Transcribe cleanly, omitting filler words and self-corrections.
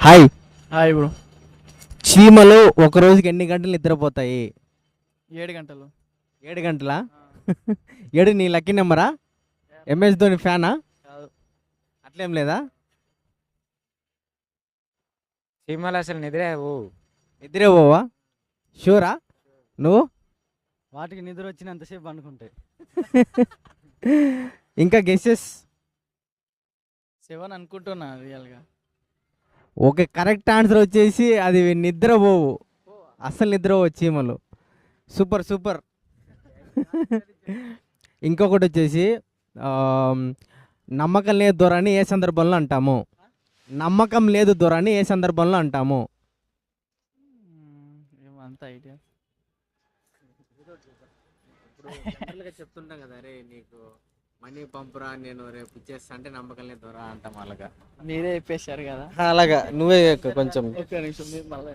Hi. Hi bro. చీమలు ఒక రోజుకి ఎన్ని గంటలు నిద్రపోతాయి? 7 గంటలు. 7 గంటలా? 7 నీ లక్కీ నెంబరా? ఎంఎస్ ధోని ఫ్యానా? కాదు. అట్లేం లేదా? చీమలు అసలు నిద్రపోవు. నిద్రే పోవా? షూరా నువ్వు? వాటికి నిద్ర వచ్చినంతసేపు అనుకుంటాయి. ఇంకా గెస్సెస్? 7 అనుకుంటున్నా రియల్గా. ఓకే, కరెక్ట్ ఆన్సర్ వచ్చేసి అది నిద్రపోవు, అసలు నిద్రపోవు చీమలు. Super super. ఇంకొకటి వచ్చేసి నమ్మకం లేదు దొరని ఏ సందర్భంలో అంటాము? నమ్మకం లేదు దొరని ఏ సందర్భంలో అంటాము? ఏమంత ఐడియా. చెప్తుంటాం కదా, రే నీకు మనీ పంపురా, నేను రేపు ఇచ్చేస్తా అంటే నమ్మకం లేదు దొర అంటాం అలాగా. మీరే చెప్పేశారు కదా. అలాగా నువ్వే కొంచెం ఒక్క నిమిషం మీరు మళ్ళీ